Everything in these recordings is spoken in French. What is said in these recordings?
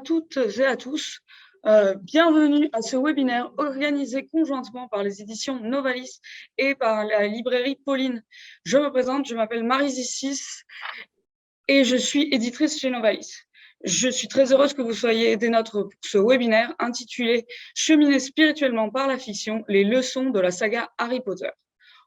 toutes et à tous. Bienvenue à ce webinaire organisé conjointement par les éditions Novalis et par la librairie Pauline. Je me présente, je m'appelle Marie Zissis et je suis éditrice chez Novalis. Je suis très heureuse que vous soyez des nôtres pour ce webinaire intitulé « Cheminer spirituellement par la fiction, les leçons de la saga Harry Potter ».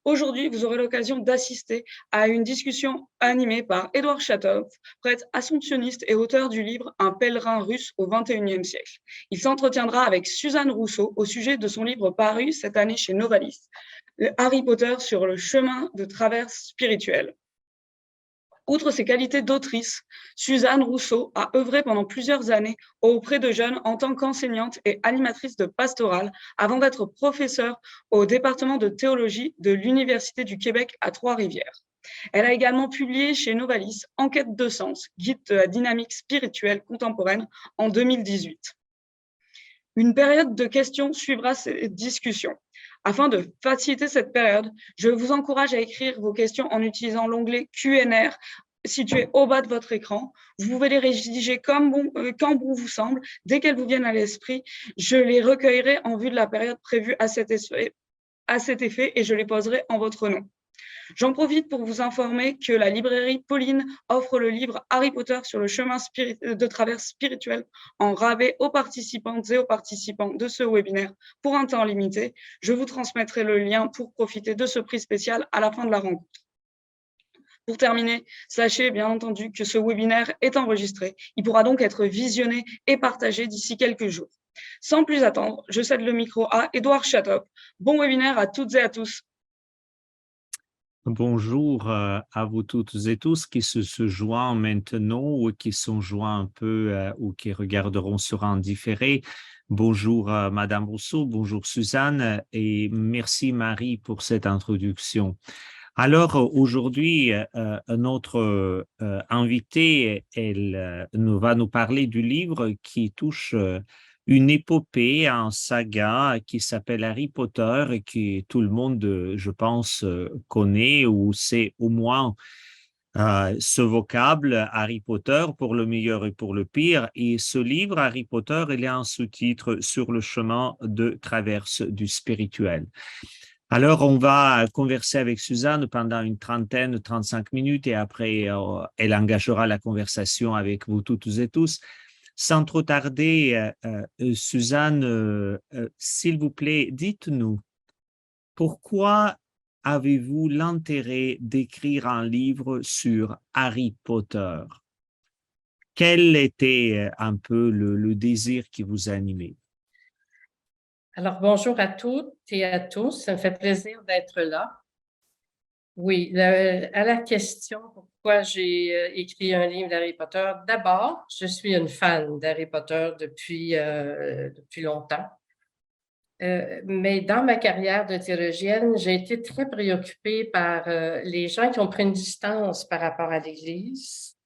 Aujourd'hui, vous aurez l'occasion d'assister à une discussion animée par Édouard Chatov, prêtre assomptionniste et auteur du livre « Un pèlerin russe au XXIe siècle ». Il s'entretiendra avec Suzanne Rousseau au sujet de son livre paru cette année chez Novalis, « Harry Potter sur le chemin de traverse spirituelle ». Outre ses qualités d'autrice, Suzanne Rousseau a œuvré pendant plusieurs années auprès de jeunes en tant qu'enseignante et animatrice de pastorale avant d'être professeure au département de théologie de l'Université du Québec à Trois-Rivières. Elle a également publié chez Novalis Enquête de sens, guide de la dynamique spirituelle contemporaine en 2018. Une période de questions suivra cette discussion. Afin de faciliter cette période, je vous encourage à écrire vos questions en utilisant l'onglet Q&R situé au bas de votre écran. Vous pouvez les rédiger quand bon vous semble. Dès qu'elles vous viennent à l'esprit, je les recueillerai en vue de la période prévue à cet effet et je les poserai en votre nom. J'en profite pour vous informer que la librairie Pauline offre le livre Harry Potter sur le chemin de traverse spirituel en rabais aux participantes et aux participants de ce webinaire pour un temps limité. Je vous transmettrai le lien pour profiter de ce prix spécial à la fin de la rencontre. Pour terminer, sachez bien entendu que ce webinaire est enregistré. Il pourra donc être visionné et partagé d'ici quelques jours. Sans plus attendre, je cède le micro à Édouard Chatop. Bon webinaire à toutes et à tous. Bonjour à vous toutes et tous qui se joignent maintenant ou qui sont joints un peu ou qui regarderont sur un différé. Bonjour Madame Rousseau, bonjour Suzanne et merci Marie pour cette introduction. Alors aujourd'hui, notre invitée, elle va nous parler du livre qui touche une épopée, un saga qui s'appelle Harry Potter et que tout le monde, je pense, connaît ou sait au moins ce vocable Harry Potter pour le meilleur et pour le pire. Et ce livre, Harry Potter, il a un sous-titre sur le chemin de traverse du spirituel. Alors, on va converser avec Suzanne pendant une trentaine, 35 minutes et après, elle engagera la conversation avec vous toutes et tous. Sans trop tarder, Suzanne, s'il vous plaît, dites-nous, pourquoi avez-vous l'intérêt d'écrire un livre sur Harry Potter? Quel était un peu le désir qui vous animait? Alors, bonjour à toutes et à tous. Ça me fait plaisir d'être là. Oui, à la question pourquoi j'ai écrit un livre d'Harry Potter, d'abord, je suis une fan d'Harry Potter depuis longtemps. Mais dans ma carrière de théologienne, j'ai été très préoccupée par les gens qui ont pris une distance par rapport à l'Église.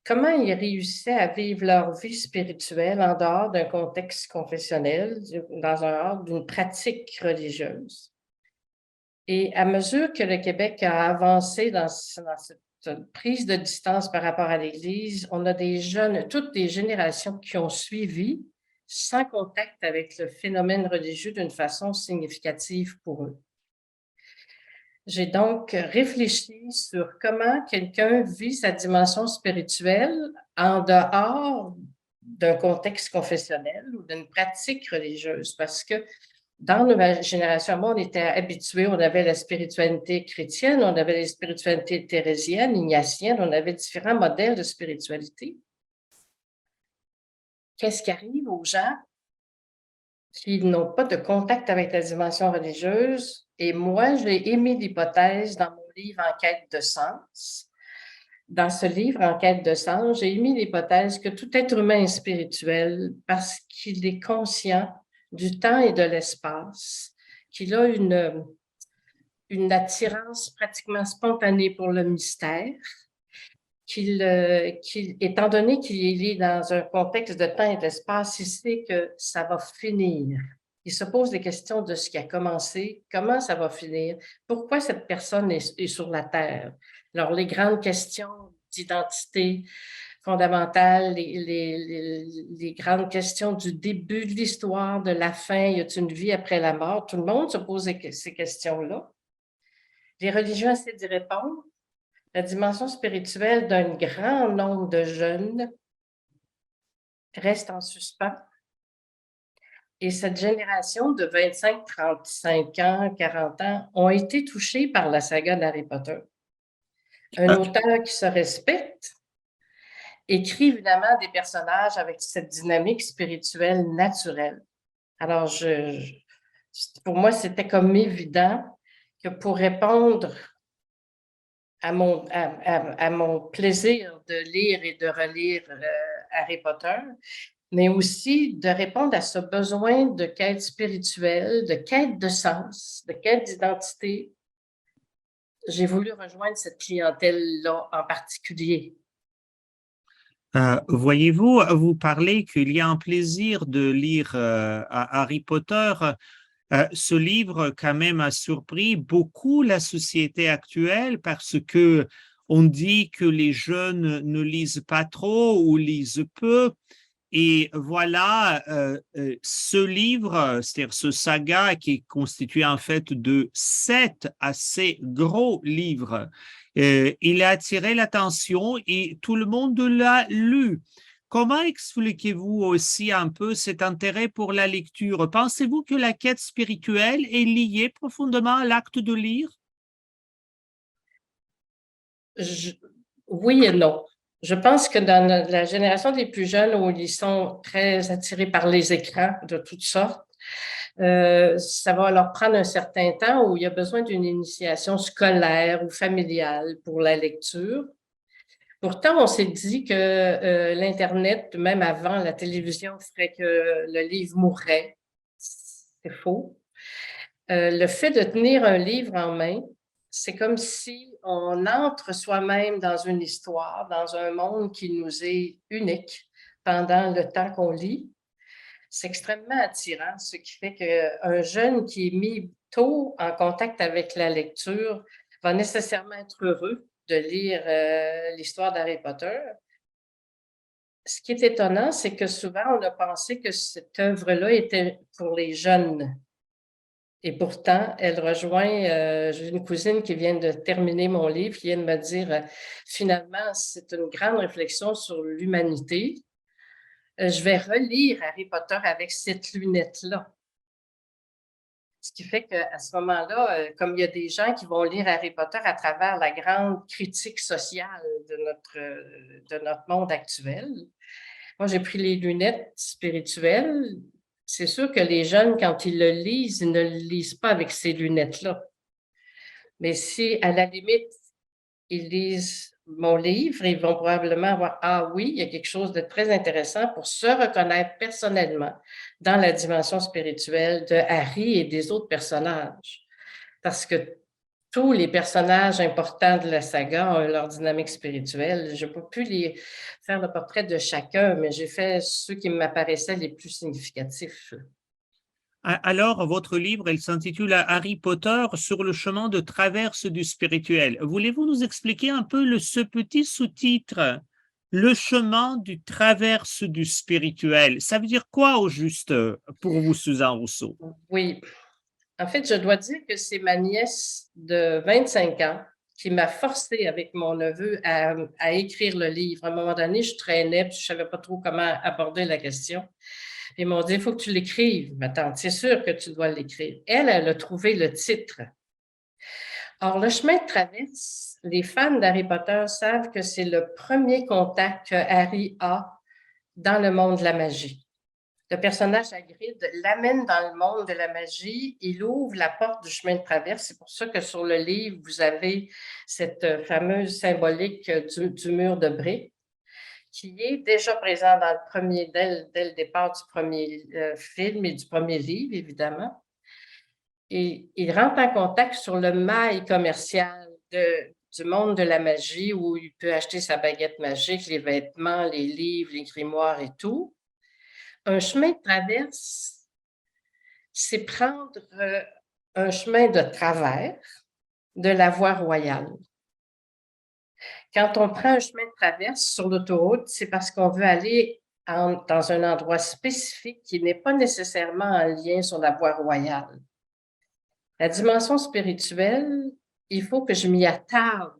Comment ils réussissaient à vivre leur vie spirituelle en dehors d'un contexte confessionnel, dans un ordre d'une pratique religieuse. Et à mesure que le Québec a avancé dans cette prise de distance par rapport à l'Église, on a des jeunes, toutes des générations qui ont suivi sans contact avec le phénomène religieux d'une façon significative pour eux. J'ai donc réfléchi sur comment quelqu'un vit sa dimension spirituelle en dehors d'un contexte confessionnel ou d'une pratique religieuse, parce que dans notre génération, on était habitués, on avait la spiritualité chrétienne, on avait la spiritualité thérésienne, ignatienne, on avait différents modèles de spiritualité. Qu'est-ce qui arrive aux gens qui n'ont pas de contact avec la dimension religieuse? Et moi, j'ai émis l'hypothèse dans mon livre « En quête de sens ». Dans ce livre « En quête de sens », j'ai émis l'hypothèse que tout être humain est spirituel parce qu'il est conscient du temps et de l'espace, qu'il a une attirance pratiquement spontanée pour le mystère, étant donné qu'il est dans un contexte de temps et d'espace, il sait que ça va finir. Il se pose des questions de ce qui a commencé, comment ça va finir, pourquoi cette personne est sur la Terre. Alors, les grandes questions d'identité fondamentales, les grandes questions du début de l'histoire, de la fin, y a-t-il une vie après la mort? Tout le monde se pose ces questions-là. Les religions essaient d'y répondre. La dimension spirituelle d'un grand nombre de jeunes reste en suspens. Et cette génération de 25, 35 ans, 40 ans ont été touchés par la saga d'Harry Potter. Un auteur qui se respecte écrit évidemment des personnages avec cette dynamique spirituelle naturelle. Alors, pour moi, c'était comme évident que pour répondre à mon plaisir de lire et de relire Harry Potter, mais aussi de répondre à ce besoin de quête spirituelle, de quête de sens, de quête d'identité. J'ai voulu rejoindre cette clientèle-là en particulier. Voyez-vous, vous parlez qu'il y a un plaisir de lire Harry Potter. Ce livre, quand même, a surpris beaucoup la société actuelle parce que on dit que les jeunes ne lisent pas trop ou lisent peu. Et voilà, ce livre, c'est-à-dire ce saga qui est constitué en fait de 7 assez gros livres, il a attiré l'attention et tout le monde l'a lu. Comment expliquez-vous aussi un peu cet intérêt pour la lecture? Pensez-vous que la quête spirituelle est liée profondément à l'acte de lire? Oui et non. Je pense que dans la génération des plus jeunes où ils sont très attirés par les écrans de toutes sortes, ça va leur prendre un certain temps où il y a besoin d'une initiation scolaire ou familiale pour la lecture. Pourtant, on s'est dit que l'Internet, même avant la télévision, ferait que le livre mourrait. C'est faux. Le fait de tenir un livre en main, c'est comme si on entre soi-même dans une histoire, dans un monde qui nous est unique pendant le temps qu'on lit. C'est extrêmement attirant, ce qui fait qu'un jeune qui est mis tôt en contact avec la lecture va nécessairement être heureux de lire l'histoire d'Harry Potter. Ce qui est étonnant, c'est que souvent, on a pensé que cette œuvre-là était pour les jeunes. Et pourtant, elle rejoint, j'ai une cousine qui vient de terminer mon livre, qui vient de me dire, finalement, c'est une grande réflexion sur l'humanité. Je vais relire Harry Potter avec cette lunette-là. Ce qui fait qu'à ce moment-là, comme il y a des gens qui vont lire Harry Potter à travers la grande critique sociale de notre monde actuel, moi, j'ai pris les lunettes spirituelles. C'est sûr que les jeunes, quand ils le lisent, ils ne le lisent pas avec ces lunettes-là. Mais si, à la limite, ils lisent mon livre, ils vont probablement voir, ah oui, il y a quelque chose de très intéressant pour se reconnaître personnellement dans la dimension spirituelle de Harry et des autres personnages. Parce que tous les personnages importants de la saga ont leur dynamique spirituelle. Je n'ai pas pu faire le portrait de chacun, mais j'ai fait ceux qui m'apparaissaient les plus significatifs. Alors, votre livre, il s'intitule Harry Potter sur le chemin de traverse du spirituel. Voulez-vous nous expliquer un peu ce petit sous-titre, le chemin du traverse du spirituel? Ça veut dire quoi au juste pour vous, Suzanne Rousseau? Oui. En fait, je dois dire que c'est ma nièce de 25 ans qui m'a forcé avec mon neveu à écrire le livre. À un moment donné, je traînais, puis je ne savais pas trop comment aborder la question. Ils m'ont dit, il faut que tu l'écrives, ma tante. C'est sûr que tu dois l'écrire. Elle a trouvé le titre. Or, le chemin de traverse, les fans d'Harry Potter savent que c'est le premier contact que Harry a dans le monde de la magie. Le personnage Hagrid l'amène dans le monde de la magie. Il ouvre la porte du chemin de traverse. C'est pour ça que sur le livre, vous avez cette fameuse symbolique du mur de briques qui est déjà présent dans le premier, dès le départ du premier film et du premier livre, évidemment. Et il rentre en contact sur le mail commercial du monde de la magie où il peut acheter sa baguette magique, les vêtements, les livres, les grimoires et tout. Un chemin de traverse, c'est prendre un chemin de travers de la voie royale. Quand on prend un chemin de traverse sur l'autoroute, c'est parce qu'on veut aller dans un endroit spécifique qui n'est pas nécessairement en lien sur la voie royale. La dimension spirituelle, il faut que je m'y attarde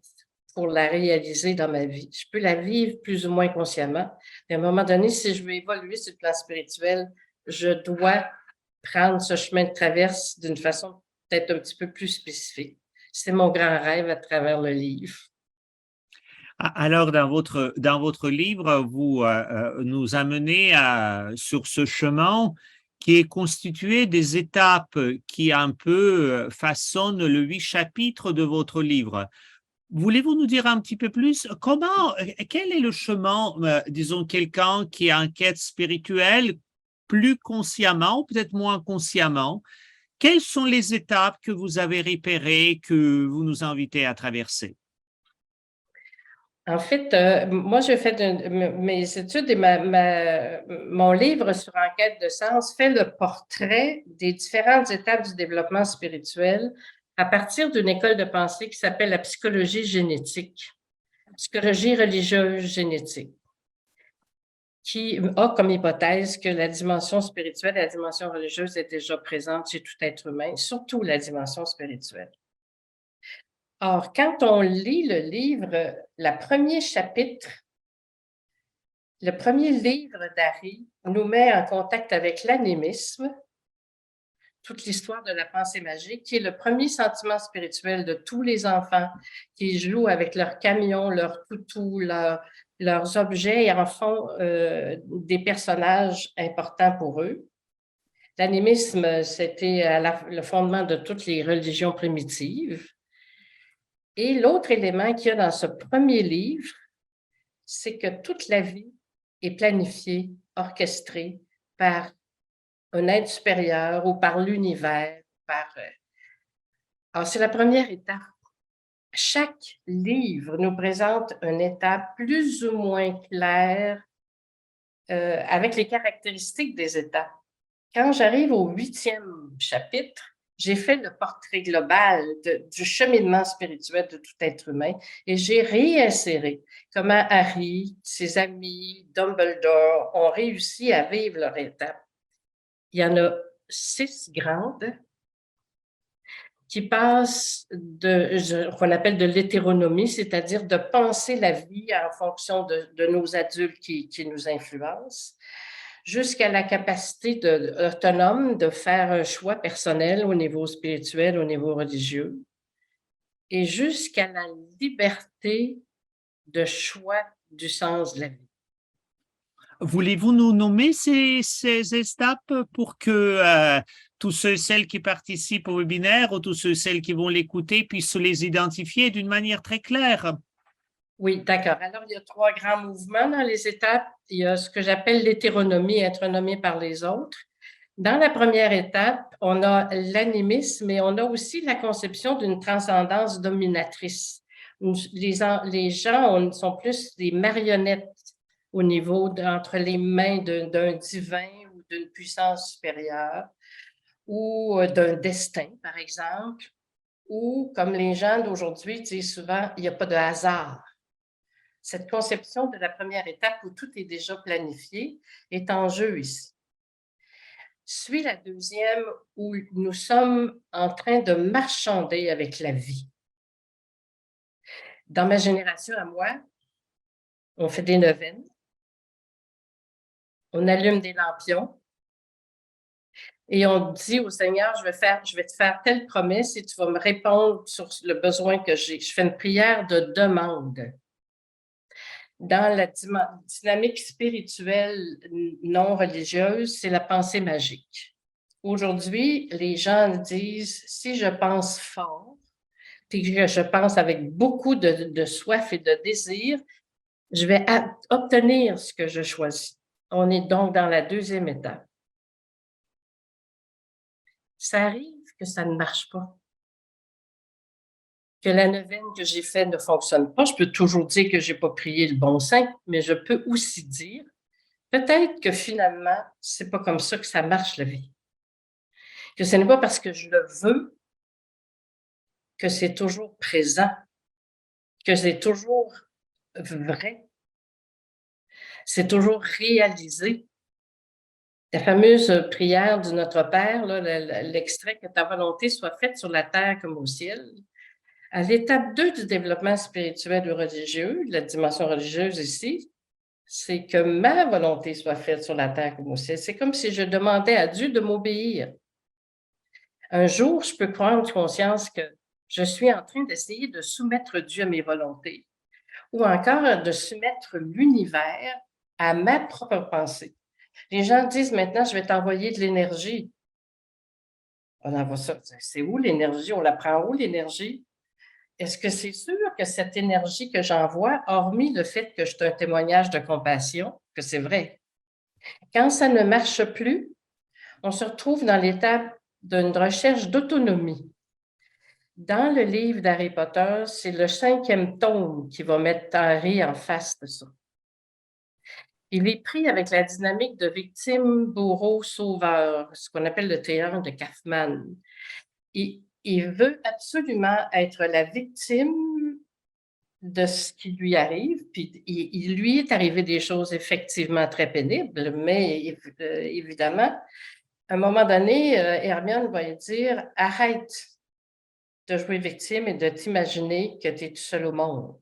pour la réaliser dans ma vie. Je peux la vivre plus ou moins consciemment, mais à un moment donné, si je veux évoluer sur le plan spirituel, je dois prendre ce chemin de traverse d'une façon peut-être un petit peu plus spécifique. C'est mon grand rêve à travers le livre. Alors, dans votre livre, vous nous amenez sur ce chemin qui est constitué des étapes qui un peu façonnent le 8 chapitres de votre livre. Voulez-vous nous dire un petit peu plus quel est le chemin, disons, quelqu'un qui est en quête spirituelle, plus consciemment, ou peut-être moins consciemment? Quelles sont les étapes que vous avez repérées, que vous nous invitez à traverser? En fait, moi, j'ai fait mes études et mon livre sur Enquête de sens fait le portrait des différentes étapes du développement spirituel à partir d'une école de pensée qui s'appelle la psychologie génétique, psychologie religieuse génétique, qui a comme hypothèse que la dimension spirituelle et la dimension religieuse est déjà présente chez tout être humain, surtout la dimension spirituelle. Or, quand on lit le livre, le premier livre d'Harry nous met en contact avec l'animisme, toute l'histoire de la pensée magique, qui est le premier sentiment spirituel de tous les enfants qui jouent avec leurs camions, leurs toutous, leurs objets et en font des personnages importants pour eux. L'animisme, c'était le fondement de toutes les religions primitives. Et l'autre élément qu'il y a dans ce premier livre, c'est que toute la vie est planifiée, orchestrée par un être supérieur ou par l'univers. Alors, c'est la première étape. Chaque livre nous présente une étape plus ou moins claire avec les caractéristiques des étapes. Quand j'arrive au 8e chapitre, j'ai fait le portrait global du cheminement spirituel de tout être humain et j'ai réinséré comment Harry, ses amis, Dumbledore ont réussi à vivre leur étape. Il y en a 6 grandes qui passent qu'on appelle de l'hétéronomie, c'est-à-dire de penser la vie en fonction de nos adultes qui nous influencent, jusqu'à la capacité autonome de faire un choix personnel au niveau spirituel, au niveau religieux, et jusqu'à la liberté de choix du sens de la vie. Voulez-vous nous nommer ces étapes pour que tous ceux et celles qui participent au webinaire ou tous ceux et celles qui vont l'écouter puissent les identifier d'une manière très claire? Oui, d'accord. Alors, il y a 3 grands mouvements dans les étapes. Il y a ce que j'appelle l'hétéronomie, être nommé par les autres. Dans la première étape, on a l'animisme, mais on a aussi la conception d'une transcendance dominatrice. Les gens sont plus des marionnettes au niveau entre les mains d'un divin ou d'une puissance supérieure ou d'un destin, par exemple, ou comme les gens d'aujourd'hui disent souvent, il n'y a pas de hasard. Cette conception de la première étape où tout est déjà planifié est en jeu ici. Suit la deuxième où nous sommes en train de marchander avec la vie. Dans ma génération à moi, on fait des neuvaines, on allume des lampions et on dit au Seigneur, je vais te faire telle promesse et tu vas me répondre sur le besoin que j'ai. Je fais une prière de demande. Dans la dynamique spirituelle non religieuse, c'est la pensée magique. Aujourd'hui, les gens disent, si je pense fort, puis que je pense avec beaucoup de soif et de désir, je vais obtenir ce que je choisis. On est donc dans la deuxième étape. Ça arrive que ça ne marche pas, que la neuvaine que j'ai faite ne fonctionne pas. Je peux toujours dire que je n'ai pas prié le bon saint, mais je peux aussi dire, peut-être que finalement, ce n'est pas comme ça que ça marche la vie. Que ce n'est pas parce que je le veux que c'est toujours présent, que c'est toujours vrai. C'est toujours réalisé. La fameuse prière du Notre Père, l'extrait que ta volonté soit faite sur la terre comme au ciel. À l'étape 2 du développement spirituel ou religieux, la dimension religieuse ici, c'est que ma volonté soit faite sur la terre comme au ciel. C'est comme si je demandais à Dieu de m'obéir. Un jour, je peux prendre conscience que je suis en train d'essayer de soumettre Dieu à mes volontés ou encore de soumettre l'univers à ma propre pensée. Les gens disent maintenant, je vais t'envoyer de l'énergie. On envoie ça. C'est où l'énergie? On la prend où l'énergie? Est-ce que c'est sûr que cette énergie que j'envoie, hormis le fait que je suis un témoignage de compassion, que c'est vrai? Quand ça ne marche plus, on se retrouve dans l'étape d'une recherche d'autonomie. Dans le livre d'Harry Potter, c'est le 5e tome qui va mettre Harry en face de ça. Il est pris avec la dynamique de victime, bourreau, sauveur, ce qu'on appelle le triangle de Kaufman. Il veut absolument être la victime de ce qui lui arrive, puis il lui est arrivé des choses effectivement très pénibles, mais évidemment, à un moment donné, Hermione va lui dire « Arrête de jouer victime et de t'imaginer que tu es tout seul au monde. »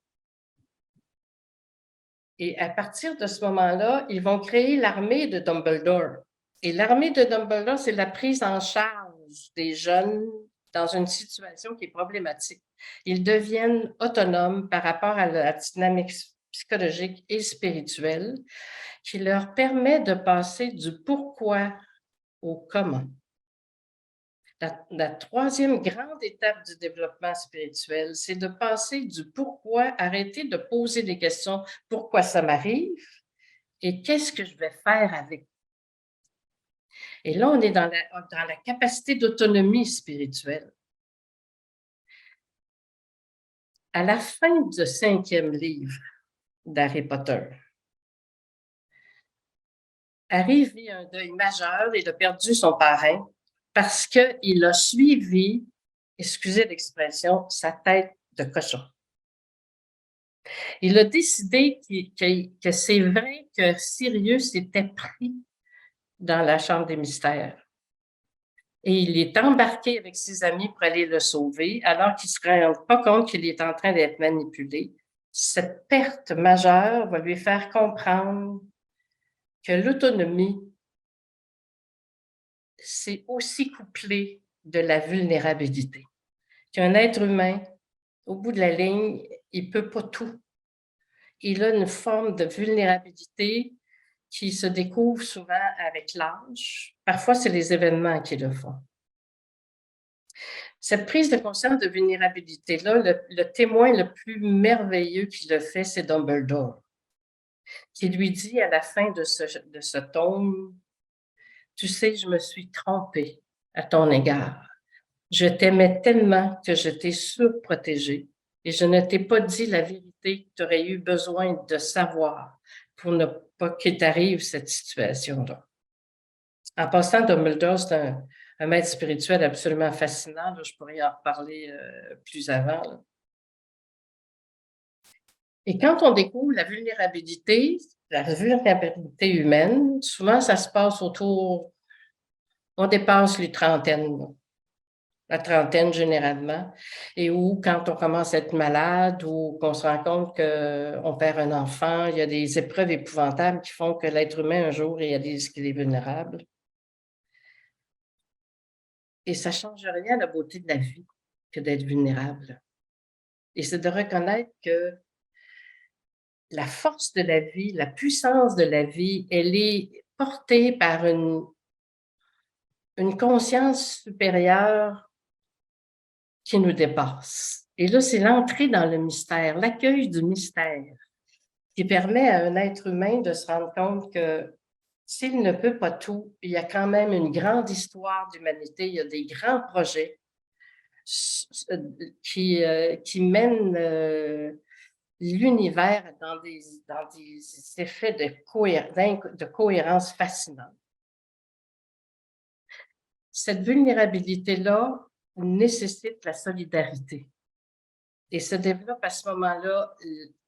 Et à partir de ce moment-là, ils vont créer l'armée de Dumbledore. Et l'armée de Dumbledore, c'est la prise en charge des jeunes dans une situation qui est problématique. Ils deviennent autonomes par rapport à la dynamique psychologique et spirituelle qui leur permet de passer du pourquoi au comment. La troisième grande étape du développement spirituel, c'est de passer du pourquoi, arrêter de poser des questions, pourquoi ça m'arrive et qu'est-ce que je vais faire avec. Et là, on est dans la capacité d'autonomie spirituelle. À la fin du 5e livre d'Harry Potter, Harry vit un deuil majeur, il a perdu son parrain parce qu'il a suivi, excusez l'expression, sa tête de cochon. Il a décidé que c'est vrai que Sirius était pris dans la chambre des mystères. Et il est embarqué avec ses amis pour aller le sauver, alors qu'il ne se rend pas compte qu'il est en train d'être manipulé. Cette perte majeure va lui faire comprendre que l'autonomie, c'est aussi couplé de la vulnérabilité. Qu'un être humain, au bout de la ligne, il ne peut pas tout. Il a une forme de vulnérabilité qui se découvre souvent avec l'âge. Parfois, c'est les événements qui le font. Cette prise de conscience de vulnérabilité-là, le témoin le plus merveilleux qui le fait, c'est Dumbledore, qui lui dit à la fin de ce tome, « Tu sais, je me suis trompée à ton égard. Je t'aimais tellement que je t'ai surprotégée et je ne t'ai pas dit la vérité que tu aurais eu besoin de savoir pour ne pas qu'il t'arrive cette situation-là. » En passant, Dumbledore, c'est un maître spirituel absolument fascinant. Là, je pourrais en reparler plus avant. Là. Et quand on découvre la vulnérabilité humaine, souvent ça se passe autour, on dépasse les trentaines. Là. La trentaine généralement, et où quand on commence à être malade ou qu'on se rend compte qu'on perd un enfant, il y a des épreuves épouvantables qui font que l'être humain un jour réalise qu'il est vulnérable. Et ça ne change rien à la beauté de la vie que d'être vulnérable. Et c'est de reconnaître que la force de la vie, la puissance de la vie, elle est portée par une conscience supérieure qui nous dépasse. Et là, c'est l'entrée dans le mystère, l'accueil du mystère, qui permet à un être humain de se rendre compte que s'il ne peut pas tout, il y a quand même une grande histoire d'humanité, il y a des grands projets qui mènent l'univers dans des effets de cohérence fascinants. Cette vulnérabilité-là nécessite la solidarité. Et se développe à ce moment-là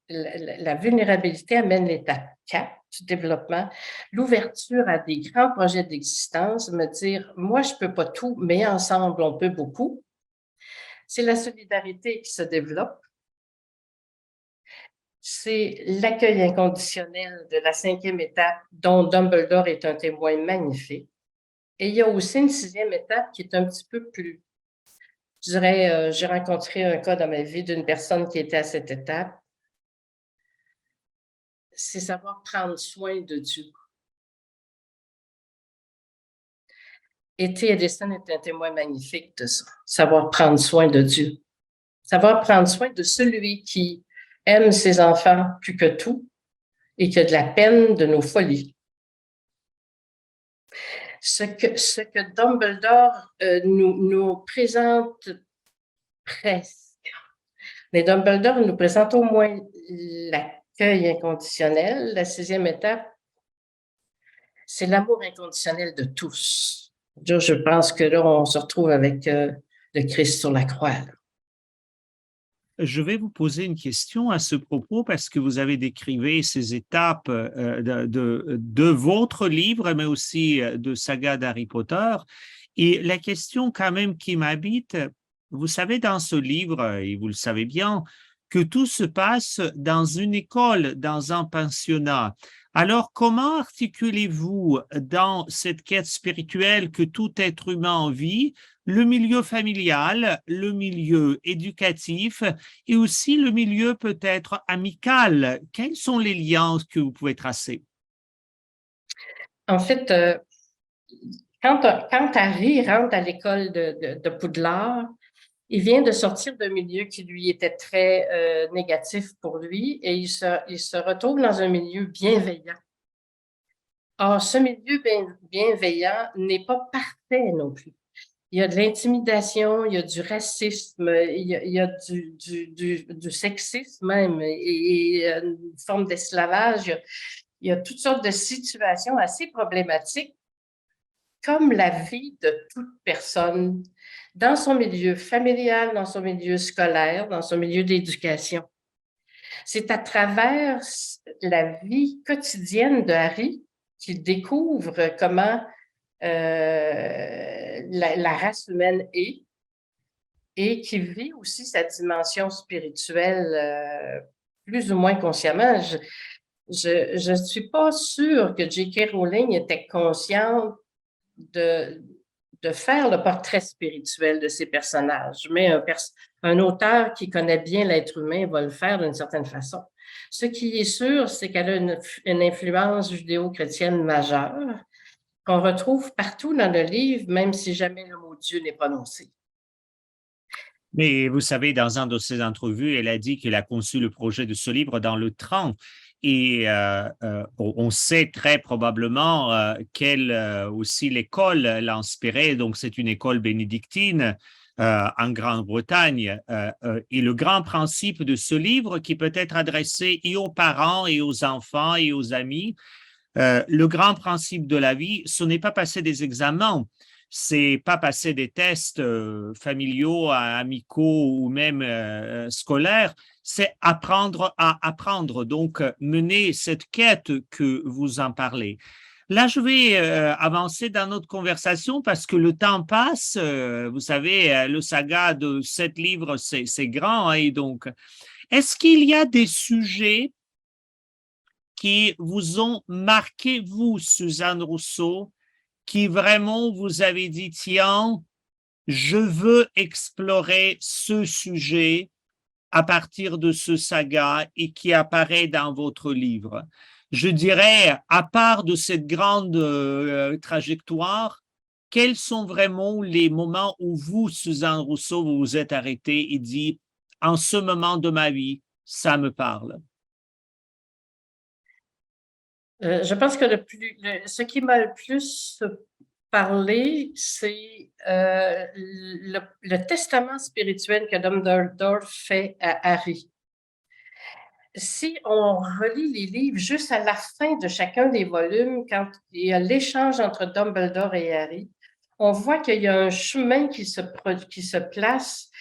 la vulnérabilité amène l'étape 4 du développement, l'ouverture à des grands projets d'existence, me dire, moi, je ne peux pas tout, mais ensemble, on peut beaucoup. C'est la solidarité qui se développe. C'est l'accueil inconditionnel de la 5e étape, dont Dumbledore est un témoin magnifique. Et il y a aussi une 6e étape qui est un petit peu plus, je dirais, j'ai rencontré un cas dans ma vie d'une personne qui était à cette étape. C'est savoir prendre soin de Dieu. Et T. Edison est un témoin magnifique de ça, savoir prendre soin de Dieu. Savoir prendre soin de celui qui aime ses enfants plus que tout et qui a de la peine de nos folies. Ce que Dumbledore nous présente presque. Mais Dumbledore nous présente au moins l'accueil inconditionnel. La 6e étape, c'est l'amour inconditionnel de tous. Je pense que là, on se retrouve avec le Christ sur la croix. Là. Je vais vous poser une question à ce propos parce que vous avez décrivé ces étapes de votre livre, mais aussi de saga d'Harry Potter. Et la question quand même qui m'habite, vous savez, dans ce livre, et vous le savez bien, que tout se passe dans une école, dans un pensionnat. Alors, comment articulez-vous dans cette quête spirituelle que tout être humain vit, le milieu familial, le milieu éducatif et aussi le milieu peut-être amical? Quels sont les liens que vous pouvez tracer? En fait, quand Harry rentre à l'école de Poudlard, il vient de sortir d'un milieu qui lui était très négatif pour lui et il se retrouve dans un milieu bienveillant. Or, ce milieu bienveillant n'est pas parfait non plus. Il y a de l'intimidation, il y a du racisme, il y a du sexisme même et une forme d'esclavage. Il y a toutes sortes de situations assez problématiques comme la vie de toute personne dans son milieu familial, dans son milieu scolaire, dans son milieu d'éducation. C'est à travers la vie quotidienne de Harry qu'il découvre comment la race humaine est et qui vit aussi sa dimension spirituelle plus ou moins consciemment. Je ne suis pas sûre que J.K. Rowling était consciente de faire le portrait spirituel de ces personnages, mais un auteur qui connaît bien l'être humain va le faire d'une certaine façon. Ce qui est sûr, c'est qu'elle a une influence judéo-chrétienne majeure qu'on retrouve partout dans le livre, même si jamais le mot Dieu n'est prononcé. Mais vous savez, dans un de ses entrevues, elle a dit qu'elle a conçu le projet de ce livre dans le train. Et on sait très probablement qu'elle aussi l'école l'a inspirée. Donc, c'est une école bénédictine en Grande-Bretagne. Et le grand principe de ce livre, qui peut être adressé et aux parents, et aux enfants, et aux amis, le grand principe de la vie, ce n'est pas passer des examens, c'est pas passer des tests familiaux, amicaux ou même scolaires, c'est apprendre à apprendre, donc mener cette quête que vous en parlez. Là, je vais avancer dans notre conversation parce que le temps passe. Vous savez, le saga de 7 livres, c'est grand. Hein, et donc, est-ce qu'il y a des sujets qui vous ont marqué, vous, Suzanne Rousseau, qui vraiment vous avez dit, tiens, je veux explorer ce sujet à partir de ce saga et qui apparaît dans votre livre? Je dirais, à part de cette grande trajectoire, quels sont vraiment les moments où vous, Suzanne Rousseau, vous vous êtes arrêté et dit, en ce moment de ma vie, ça me parle? Je pense que ce qui m'a le plus parlé, c'est le testament spirituel que Dumbledore fait à Harry. Si on relit les livres juste à la fin de chacun des volumes, quand il y a l'échange entre Dumbledore et Harry, on voit qu'il y a un chemin qui se place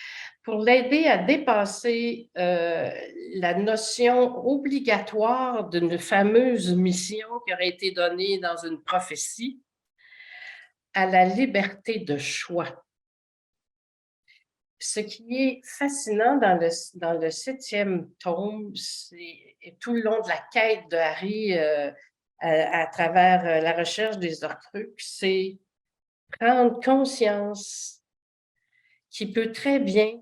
pour l'aider à dépasser la notion obligatoire d'une fameuse mission qui aurait été donnée dans une prophétie à la liberté de choix. Ce qui est fascinant dans le 7e tome, c'est tout le long de la quête de Harry à travers la recherche des Horcruxes, c'est prendre conscience qu'il peut très bien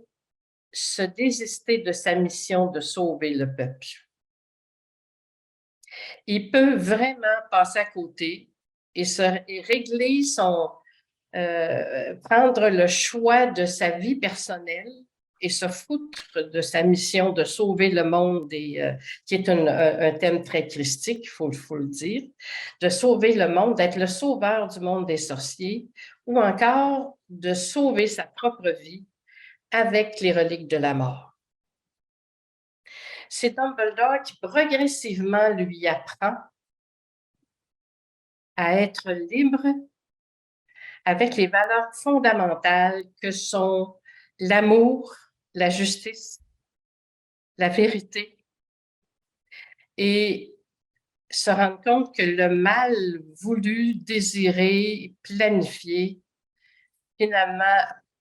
se désister de sa mission de sauver le peuple. Il peut vraiment passer à côté et régler prendre le choix de sa vie personnelle et se foutre de sa mission de sauver le monde, qui est un thème très christique, il faut le dire, de sauver le monde, d'être le sauveur du monde des sorciers, ou encore de sauver sa propre vie avec les reliques de la mort. C'est Dumbledore qui progressivement lui apprend à être libre avec les valeurs fondamentales que sont l'amour, la justice, la vérité, et se rendre compte que le mal voulu, désiré, planifié, finalement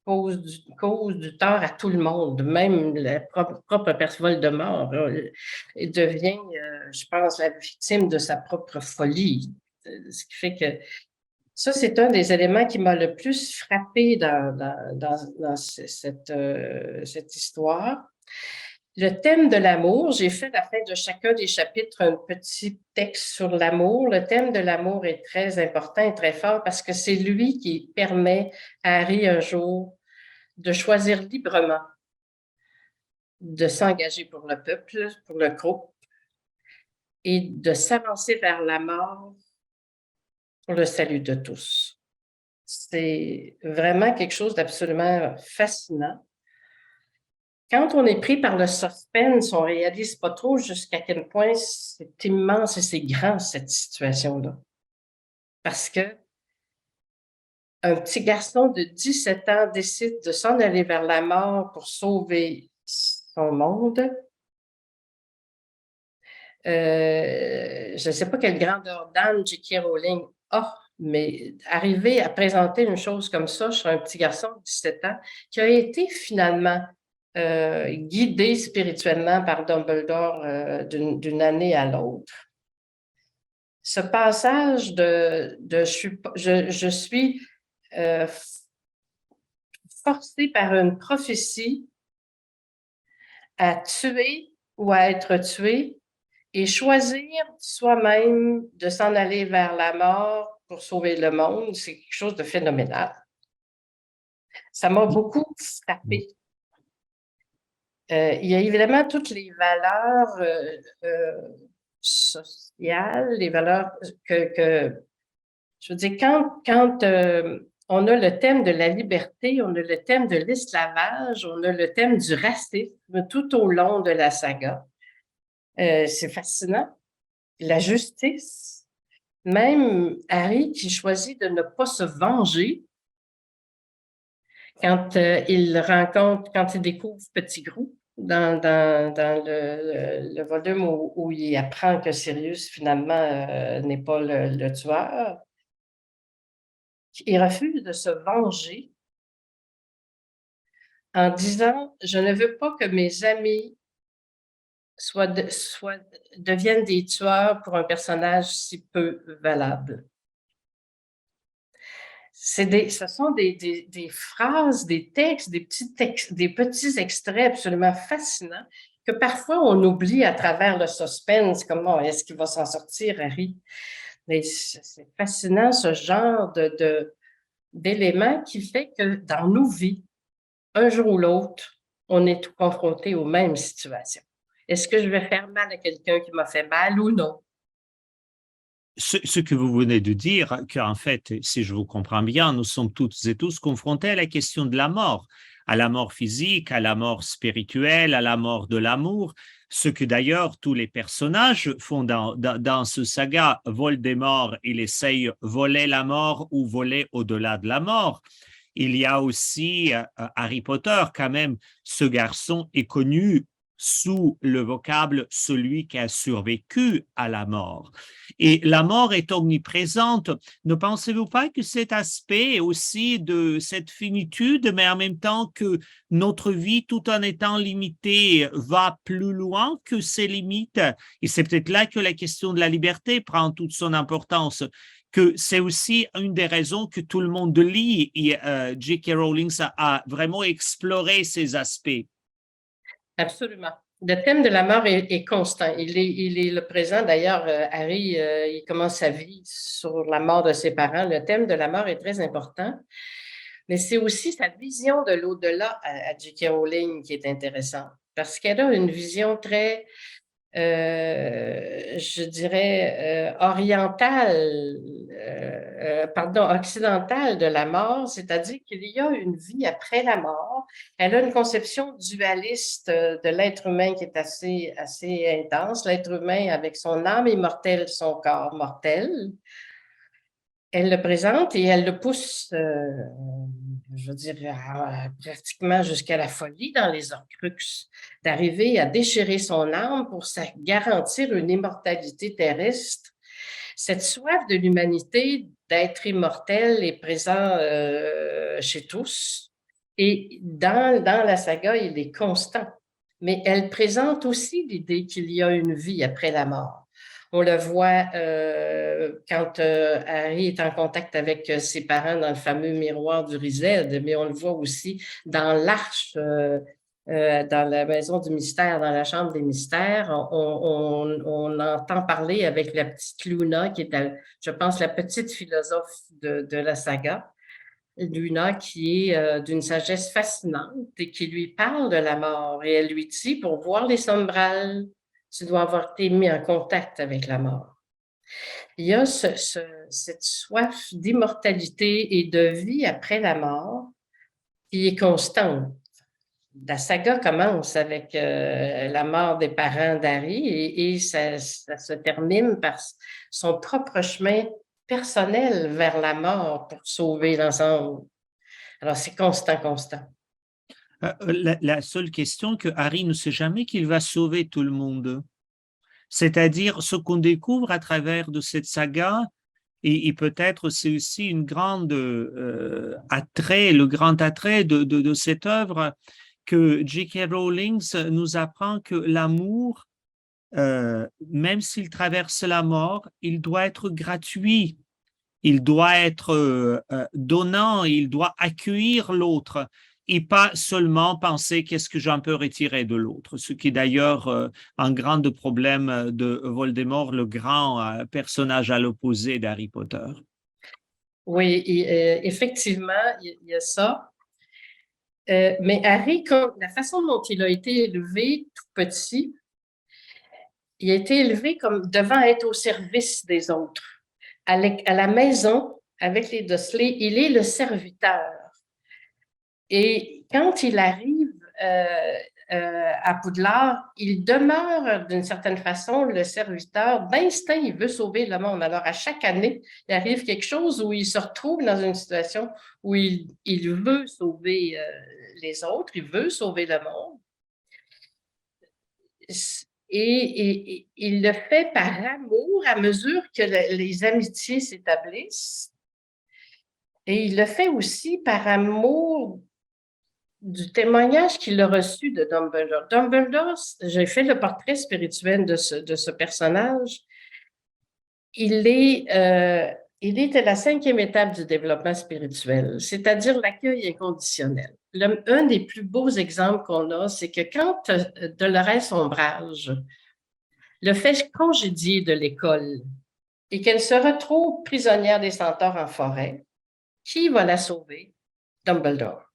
cause du tort à tout le monde, même la propre personne Voldemort devient, je pense, la victime de sa propre folie. Ce qui fait que ça, c'est un des éléments qui m'a le plus frappé dans cette histoire. Le thème de l'amour, j'ai fait à la fin de chacun des chapitres un petit texte sur l'amour. Le thème de l'amour est très important et très fort parce que c'est lui qui permet à Harry un jour de choisir librement de s'engager pour le peuple, pour le groupe, et de s'avancer vers la mort pour le salut de tous. C'est vraiment quelque chose d'absolument fascinant. Quand on est pris par le suspense, on ne réalise pas trop jusqu'à quel point c'est immense et c'est grand, cette situation-là. Parce que un petit garçon de 17 ans décide de s'en aller vers la mort pour sauver son monde. Je ne sais pas quelle grandeur d'âme J.K. Rowling a, mais arriver à présenter une chose comme ça sur un petit garçon de 17 ans qui a été finalement guidé spirituellement par Dumbledore d'une année à l'autre. Ce passage je suis forcé par une prophétie à tuer ou à être tué et choisir soi-même de s'en aller vers la mort pour sauver le monde, c'est quelque chose de phénoménal. Ça m'a beaucoup frappé. Il y a évidemment toutes les valeurs sociales, les valeurs je veux dire, quand on a le thème de la liberté, on a le thème de l'esclavage, on a le thème du racisme tout au long de la saga. C'est fascinant. La justice, même Harry qui choisit de ne pas se venger quand il découvre Petit Grou dans le volume où il apprend que Sirius finalement n'est pas le tueur. Il refuse de se venger en disant « Je ne veux pas que mes amis deviennent des tueurs pour un personnage si peu valable. » Ce sont des phrases, des textes, des petits extraits absolument fascinants que parfois on oublie à travers le suspense. Comment est-ce qu'il va s'en sortir, Harry? Mais c'est fascinant, ce genre d'éléments qui fait que dans nos vies, un jour ou l'autre, on est confronté aux mêmes situations. Est-ce que je vais faire mal à quelqu'un qui m'a fait mal ou non? Ce que vous venez de dire, qu'en fait, si je vous comprends bien, nous sommes toutes et tous confrontés à la question de la mort physique, à la mort spirituelle, à la mort de l'amour, ce que d'ailleurs tous les personnages font dans ce saga. Voldemort, il essaye voler la mort ou voler au-delà de la mort. il y a aussi Harry Potter, quand même. Ce garçon est connu sous le vocable « celui qui a survécu à la mort ». Et la mort est omniprésente. Ne pensez-vous pas que cet aspect aussi de cette finitude, mais en même temps que notre vie, tout en étant limitée, va plus loin que ses limites? Et c'est peut-être là que la question de la liberté prend toute son importance, que c'est aussi une des raisons que tout le monde lit, et J.K. Rowling a vraiment exploré ces aspects. Absolument. Le thème de la mort est constant. Il est le présent. D'ailleurs, Harry, il commence sa vie sur la mort de ses parents. Le thème de la mort est très important. Mais c'est aussi sa vision de l'au-delà à J.K. Rowling qui est intéressante. Parce qu'elle a une vision très, je dirais, occidentale de la mort, c'est-à-dire qu'il y a une vie après la mort. Elle a une conception dualiste de l'être humain qui est assez intense, l'être humain avec son âme immortelle, son corps mortel. Elle le présente et elle le pousse, je veux dire, pratiquement jusqu'à la folie dans les Horcruxes, d'arriver à déchirer son âme pour garantir une immortalité terrestre. Cette soif de l'humanité d'être immortel est présent chez tous. Et dans la saga, il est constant. Mais elle présente aussi l'idée qu'il y a une vie après la mort. On le voit quand Harry est en contact avec ses parents dans le fameux miroir du Riséd, mais on le voit aussi dans l'arche, dans la maison du mystère, dans la chambre des mystères. On entend parler avec la petite Luna, qui est, je pense, la petite philosophe de la saga. Luna qui est d'une sagesse fascinante et qui lui parle de la mort. Et elle lui dit, pour voir les sombrales, tu dois avoir été mis en contact avec la mort. Il y a cette soif d'immortalité et de vie après la mort qui est constante. La saga commence avec la mort des parents d'Harry et ça se termine par son propre chemin personnel vers la mort pour sauver l'ensemble. Alors, c'est constant, constant. La seule question que Harry ne sait jamais qu'il va sauver tout le monde. C'est-à-dire ce qu'on découvre à travers de cette saga, et peut-être c'est aussi une grande attrait, le grand attrait de cette œuvre, que J.K. Rowling nous apprend que l'amour, même s'il traverse la mort, il doit être gratuit, il doit être donnant, il doit accueillir l'autre et pas seulement penser qu'est-ce que j'en peux retirer de l'autre, ce qui est d'ailleurs un grand problème de Voldemort, le grand personnage à l'opposé d'Harry Potter. Oui, effectivement, il y a ça. Mais Harry, la façon dont il a été élevé tout petit, il a été élevé comme devant être au service des autres. À la maison, avec les Dursley, il est le serviteur. Et quand il arrive à Poudlard, il demeure d'une certaine façon le serviteur. D'instinct, il veut sauver le monde. Alors, à chaque année, il arrive quelque chose où il se retrouve dans une situation où il veut sauver les autres, il veut sauver le monde. Et il le fait par amour à mesure que les amitiés s'établissent. Et il le fait aussi par amour du témoignage qu'il a reçu de Dumbledore. Dumbledore, j'ai fait le portrait spirituel de ce personnage. Il est à la 5e étape du développement spirituel, c'est-à-dire l'accueil inconditionnel. Un des plus beaux exemples qu'on a, c'est que quand Dolores Ombrage le fait congédier de l'école et qu'elle se retrouve prisonnière des centaures en forêt, qui va la sauver? Dumbledore.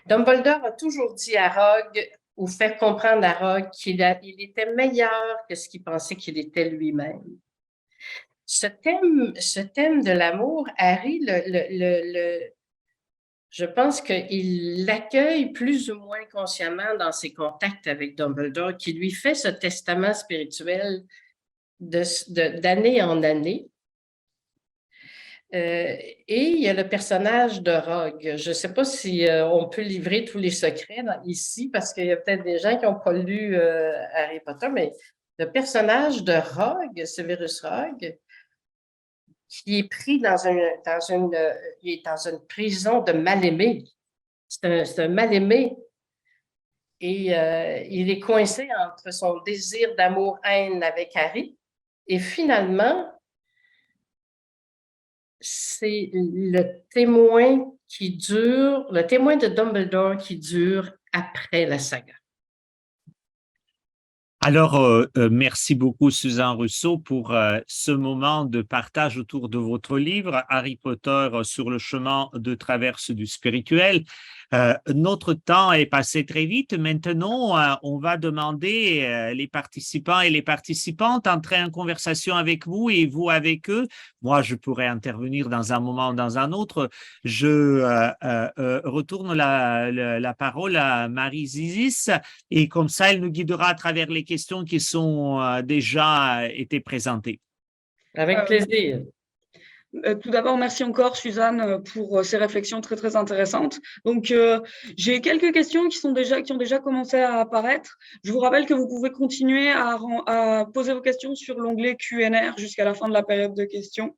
Dumbledore a toujours dit à Rogue, ou fait comprendre à Rogue qu'il était meilleur que ce qu'il pensait qu'il était lui-même. Ce thème de l'amour, Harry, je pense qu'il l'accueille plus ou moins consciemment dans ses contacts avec Dumbledore, qui lui fait ce testament spirituel d'année en année. Et il y a le personnage de Rogue. Je ne sais pas si on peut livrer tous les secrets ici, parce qu'il y a peut-être des gens qui n'ont pas lu Harry Potter, mais le personnage de Rogue, Severus Rogue, qui est pris il est dans une prison de mal-aimé. C'est un mal-aimé. Et il est coincé entre son désir d'amour-haine avec Harry. Et finalement, c'est le témoin de Dumbledore qui dure après la saga. Alors, merci beaucoup, Suzanne Russo, pour ce moment de partage autour de votre livre, Harry Potter sur le chemin de traverse du spirituel. Notre temps est passé très vite. Maintenant, on va demander les participants et les participantes d'entrer en conversation avec vous et vous avec eux. Moi, je pourrais intervenir dans un moment ou dans un autre. Je retourne la parole à Marie Zizis et comme ça, elle nous guidera à travers les questions qui sont déjà été présentées. Avec plaisir. Tout d'abord, merci encore, Suzanne, pour ces réflexions très, très intéressantes. Donc, j'ai quelques questions qui ont déjà commencé à apparaître. Je vous rappelle que vous pouvez continuer à poser vos questions sur l'onglet Q&R jusqu'à la fin de la période de questions.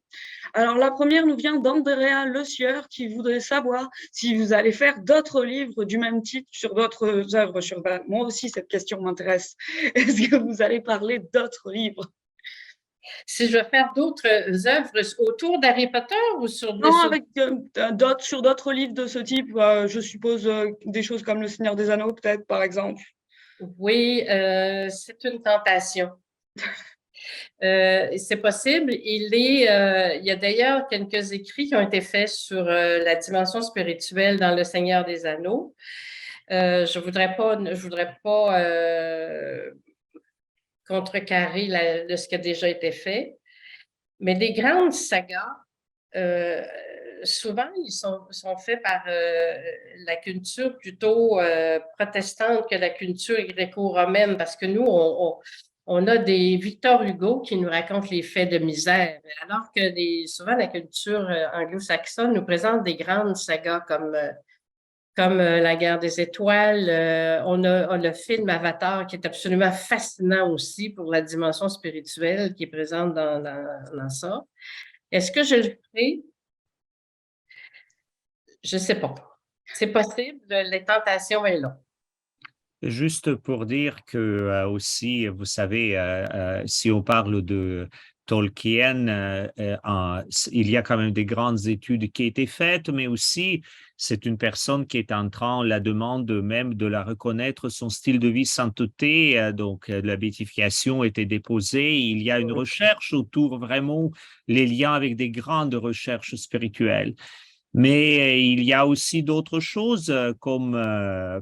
Alors, la première nous vient d'Andrea Le Sieur, qui voudrait savoir si vous allez faire d'autres livres du même titre sur d'autres œuvres. Moi aussi, cette question m'intéresse. Est-ce que vous allez parler d'autres livres? Si je veux faire d'autres œuvres autour d'Harry Potter ou sur... Non, avec sur d'autres livres de ce type, je suppose des choses comme Le Seigneur des Anneaux, peut-être, par exemple. Oui, c'est une tentation. C'est possible. Il y a d'ailleurs quelques écrits qui ont été faits sur la dimension spirituelle dans Le Seigneur des Anneaux. Je voudrais pas contrecarrer ce qui a déjà été fait. Mais les grandes sagas, souvent, ils sont faits par la culture plutôt protestante que la culture gréco-romaine, parce que nous, on a des Victor Hugo qui nous racontent les faits de misère, alors que souvent la culture anglo-saxonne nous présente des grandes sagas comme La guerre des étoiles. On a le film Avatar qui est absolument fascinant aussi pour la dimension spirituelle qui est présente dans ça. Est-ce que je le ferai? Je ne sais pas. C'est possible, les tentations sont là. Juste pour dire que aussi, vous savez, si on parle de Tolkien, il y a quand même des grandes études qui ont été faites, mais aussi c'est une personne qui est en train, la demande même de la reconnaître son style de vie sainteté, donc la béatification a été déposée. Il y a une recherche autour vraiment les liens avec des grandes recherches spirituelles. Mais il y a aussi d'autres choses comme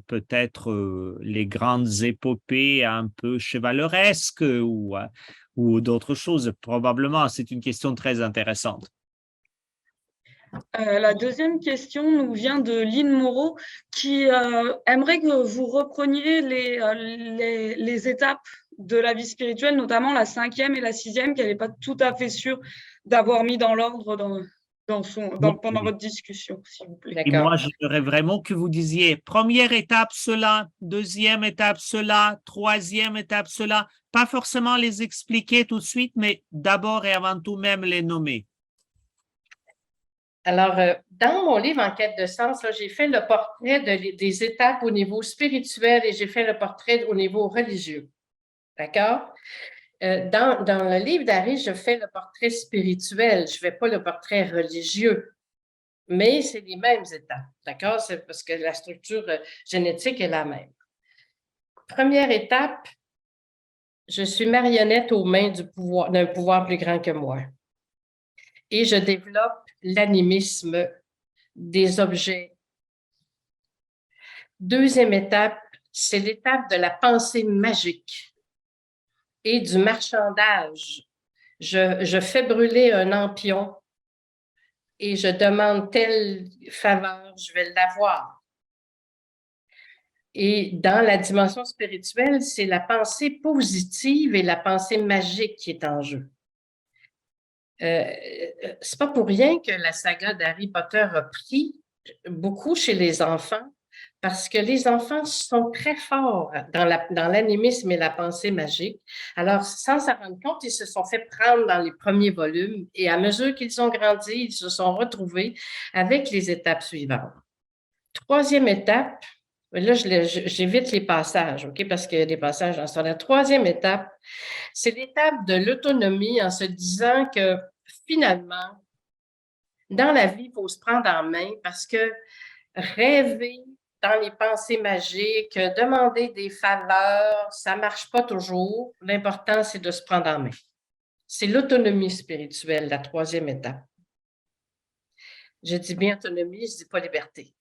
peut-être les grandes épopées un peu chevaleresques ou d'autres choses. Probablement, c'est une question très intéressante. La deuxième question nous vient de Lynn Moreau qui aimerait que vous repreniez les étapes de la vie spirituelle, notamment la 5e et la 6e, qu'elle n'est pas tout à fait sûre d'avoir mis dans l'ordre pendant votre discussion, s'il vous plaît. Et moi, j'aimerais vraiment que vous disiez première étape cela, deuxième étape cela, troisième étape cela. Pas forcément les expliquer tout de suite, mais d'abord et avant tout même les nommer. Alors, dans mon livre En quête de sens, j'ai fait le portrait des étapes au niveau spirituel et j'ai fait le portrait au niveau religieux. D'accord? Dans le livre d'Harry, je fais le portrait spirituel, je ne fais pas le portrait religieux, mais c'est les mêmes étapes. D'accord? C'est parce que la structure génétique est la même. Première étape, je suis marionnette aux mains d'un pouvoir plus grand que moi. Et je développe l'animisme des objets. Deuxième étape, c'est l'étape de la pensée magique et du marchandage. Je fais brûler un lampion et je demande telle faveur, je vais l'avoir. Et dans la dimension spirituelle, c'est la pensée positive et la pensée magique qui est en jeu. c'est pas pour rien que la saga d'Harry Potter a pris beaucoup chez les enfants, parce que les enfants sont très forts dans l'animisme et la pensée magique. Alors, sans s'en rendre compte, ils se sont fait prendre dans les premiers volumes et à mesure qu'ils ont grandi, ils se sont retrouvés avec les étapes suivantes. Troisième étape, là, j'évite les passages, OK, parce qu'il y a des passages dans ça. La troisième étape, c'est l'étape de l'autonomie en se disant que finalement, dans la vie, il faut se prendre en main parce que rêver dans les pensées magiques, demander des faveurs, ça ne marche pas toujours. L'important, c'est de se prendre en main. C'est l'autonomie spirituelle, la troisième étape. Je dis bien autonomie, je ne dis pas liberté.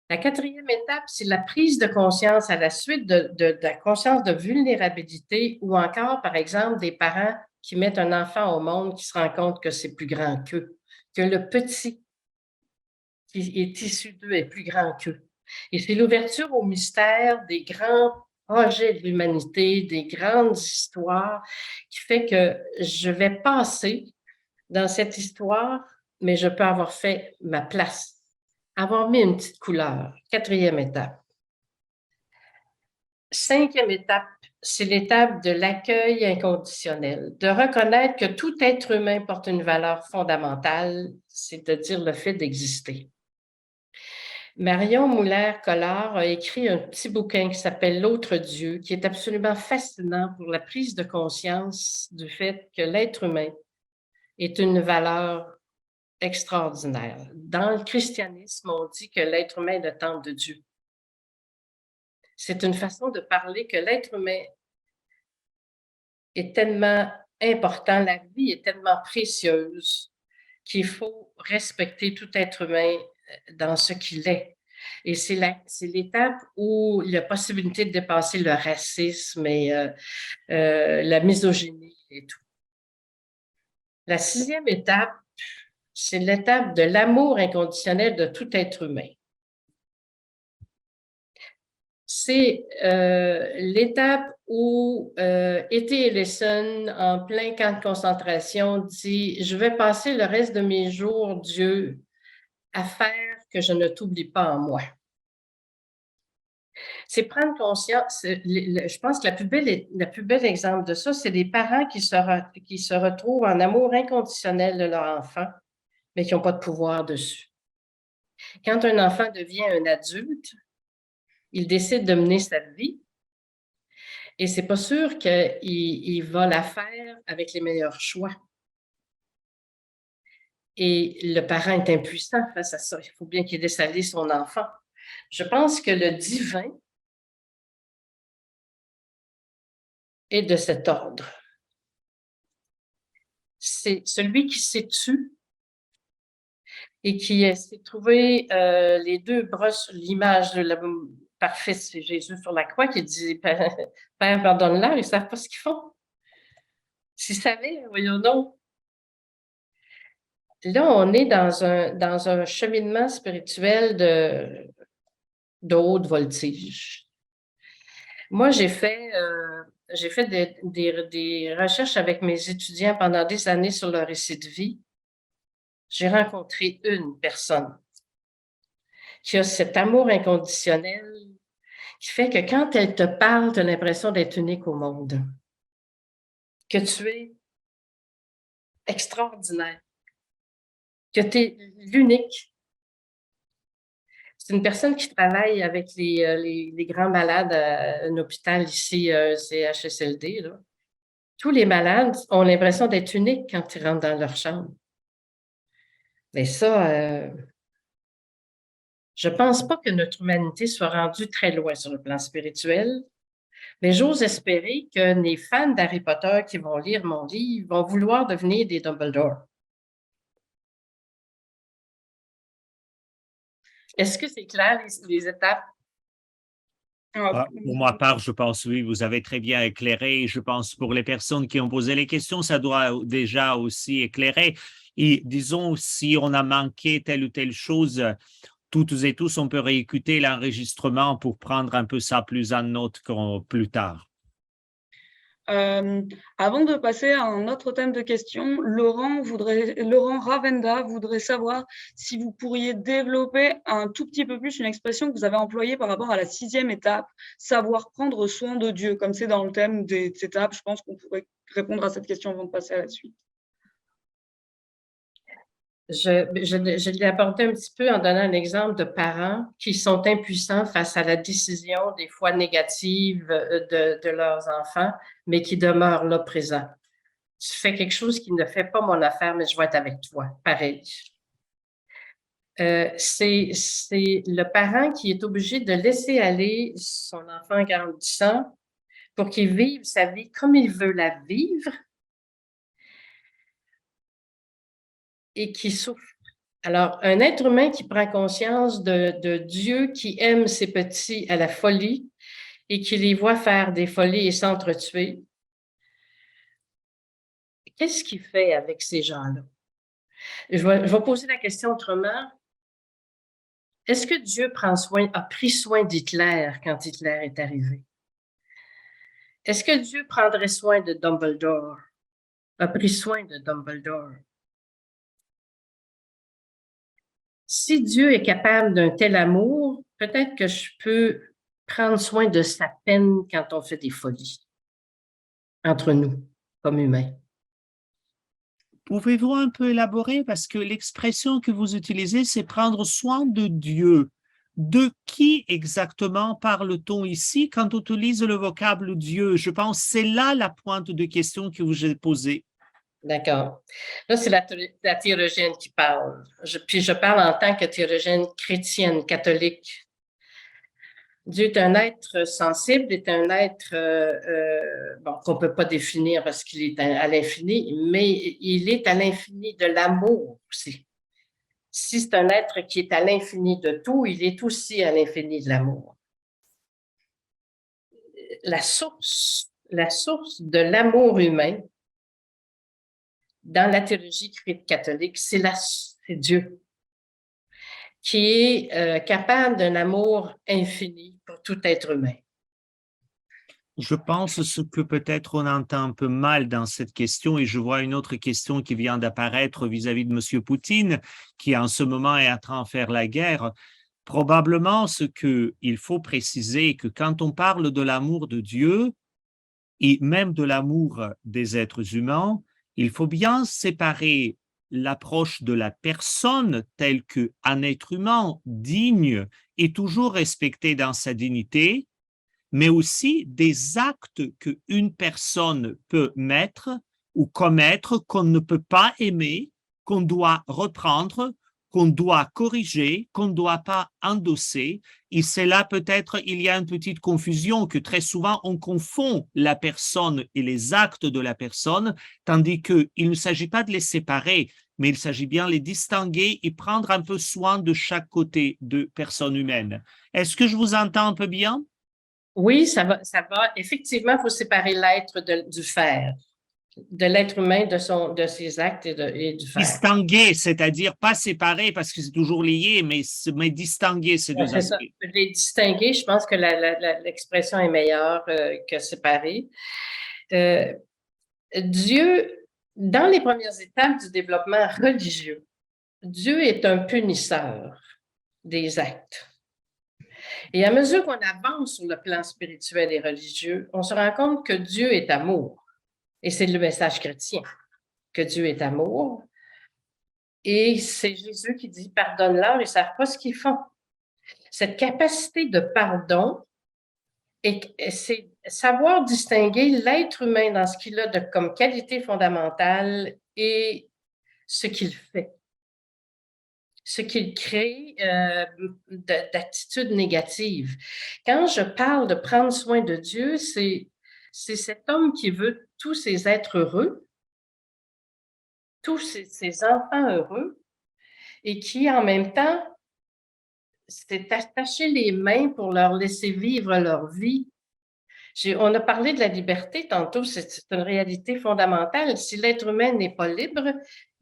La quatrième étape, c'est la prise de conscience à la suite de la conscience de vulnérabilité ou encore, par exemple, des parents qui mettent un enfant au monde qui se rend compte que c'est plus grand qu'eux, que le petit qui est issu d'eux est plus grand qu'eux. Et c'est l'ouverture au mystère des grands projets de l'humanité, des grandes histoires qui fait que je vais passer dans cette histoire, mais je peux avoir fait ma place. Avoir mis une petite couleur. Quatrième étape. Cinquième étape, c'est l'étape de l'accueil inconditionnel, de reconnaître que tout être humain porte une valeur fondamentale, c'est-à-dire le fait d'exister. Marion Moulaire-Collard a écrit un petit bouquin qui s'appelle L'autre Dieu, qui est absolument fascinant pour la prise de conscience du fait que l'être humain est une valeur extraordinaire. Dans le christianisme, on dit que l'être humain est le temple de Dieu. C'est une façon de parler que l'être humain est tellement important, la vie est tellement précieuse qu'il faut respecter tout être humain dans ce qu'il est. Et c'est l'étape où il y a possibilité de dépasser le racisme et la misogynie et tout. La sixième étape, c'est l'étape de l'amour inconditionnel de tout être humain. C'est l'étape où E.T. Ellison, en plein camp de concentration, dit « Je vais passer le reste de mes jours, Dieu, à faire que je ne t'oublie pas en moi. » C'est prendre conscience, je pense que le plus bel exemple de ça, c'est des parents qui se retrouvent en amour inconditionnel de leur enfant, mais qui n'ont pas de pouvoir dessus. Quand un enfant devient un adulte, il décide de mener sa vie et c'est pas sûr qu'il va la faire avec les meilleurs choix. Et le parent est impuissant face à ça. Il faut bien qu'il désalise son enfant. Je pense que le divin est de cet ordre. C'est celui qui s'est tu et qui s'est trouvé les deux brosses, l'image de la parfaite, c'est Jésus sur la croix qui dit « Père, pardonne-leur, ils ne savent pas ce qu'ils font. » S'ils savaient, voyons donc. Là, on est dans un cheminement spirituel de haute voltige. Moi, j'ai fait des recherches avec mes étudiants pendant des années sur leur récit de vie. J'ai rencontré une personne qui a cet amour inconditionnel qui fait que quand elle te parle, tu as l'impression d'être unique au monde, que tu es extraordinaire, que tu es l'unique. C'est une personne qui travaille avec les grands malades à un hôpital ici, CHSLD. Là. Tous les malades ont l'impression d'être uniques quand ils rentrent dans leur chambre. Mais ça, je ne pense pas que notre humanité soit rendue très loin sur le plan spirituel, mais j'ose espérer que les fans d'Harry Potter qui vont lire mon livre vont vouloir devenir des Dumbledore. Est-ce que c'est clair, les étapes? Pour ma part, je pense, oui, vous avez très bien éclairé. Je pense pour les personnes qui ont posé les questions, ça doit déjà aussi éclairer. Et disons, si on a manqué telle ou telle chose, toutes et tous, on peut réécouter l'enregistrement pour prendre un peu ça plus en note plus tard. Avant de passer à un autre thème de question, Laurent Ravenda voudrait savoir si vous pourriez développer un tout petit peu plus une expression que vous avez employée par rapport à la 6e étape, savoir prendre soin de Dieu, comme c'est dans le thème des étapes. Je pense qu'on pourrait répondre à cette question avant de passer à la suite. Je l'ai abordé un petit peu en donnant un exemple de parents qui sont impuissants face à la décision, des fois négative, de leurs enfants, mais qui demeurent là présents. Tu fais quelque chose qui ne fait pas mon affaire, mais je vais être avec toi. Pareil. C'est le parent qui est obligé de laisser aller son enfant grandissant pour qu'il vive sa vie comme il veut la vivre et qui souffre. Alors, un être humain qui prend conscience de Dieu qui aime ses petits à la folie et qui les voit faire des folies et s'entretuer, qu'est-ce qu'il fait avec ces gens-là? Je vais poser la question autrement. Est-ce que Dieu a pris soin d'Hitler quand Hitler est arrivé? Est-ce que Dieu prendrait soin de Dumbledore? A pris soin de Dumbledore? Si Dieu est capable d'un tel amour, peut-être que je peux prendre soin de sa peine quand on fait des folies entre nous, comme humains. Pouvez-vous un peu élaborer, parce que l'expression que vous utilisez, c'est prendre soin de Dieu. De qui exactement parle-t-on ici quand on utilise le vocable Dieu? Je pense que c'est là la pointe de question que vous avez posée. D'accord. Là, c'est la théologienne qui parle. Puis je parle en tant que théologienne chrétienne, catholique. Dieu est un être sensible, est un être qu'on ne peut pas définir parce qu'il est à l'infini, mais il est à l'infini de l'amour aussi. Si c'est un être qui est à l'infini de tout, il est aussi à l'infini de l'amour. La source de l'amour humain dans la théologie catholique, c'est Dieu, qui est capable d'un amour infini pour tout être humain. Je pense ce que peut-être on entend un peu mal dans cette question, et je vois une autre question qui vient d'apparaître vis-à-vis de M. Poutine, qui en ce moment est en train de faire la guerre. Probablement, ce qu'il faut préciser, que quand on parle de l'amour de Dieu, et même de l'amour des êtres humains, il faut bien séparer l'approche de la personne telle qu'un être humain digne et toujours respecté dans sa dignité, mais aussi des actes qu'une personne peut mettre ou commettre qu'on ne peut pas aimer, qu'on doit reprendre, qu'on doit corriger, qu'on ne doit pas endosser. Et c'est là peut-être il y a une petite confusion que très souvent on confond la personne et les actes de la personne, tandis qu'il ne s'agit pas de les séparer, mais il s'agit bien de les distinguer et prendre un peu soin de chaque côté de personne humaine. Est-ce que je vous entends un peu bien? Oui, ça va. Effectivement, il faut séparer l'être du faire, de l'être humain, de ses actes et du faire. Distinguer, c'est-à-dire pas séparer parce que c'est toujours lié, mais distinguer ces deux aspects. Les distinguer, je pense que l'expression est meilleure que séparer. Dieu, dans les premières étapes du développement religieux, Dieu est un punisseur des actes. Et à mesure qu'on avance sur le plan spirituel et religieux, on se rend compte que Dieu est amour. Et c'est le message chrétien, que Dieu est amour. Et c'est Jésus qui dit « Pardonne-leur, ils ne savent pas ce qu'ils font ». Cette capacité de pardon, c'est savoir distinguer l'être humain dans ce qu'il a comme qualité fondamentale et ce qu'il fait, ce qu'il crée d'attitudes négatives. Quand je parle de prendre soin de Dieu, c'est cet homme qui veut tous ses êtres heureux, tous ses enfants heureux, et qui, en même temps, s'est attaché les mains pour leur laisser vivre leur vie. On a parlé de la liberté tantôt, c'est une réalité fondamentale. Si l'être humain n'est pas libre,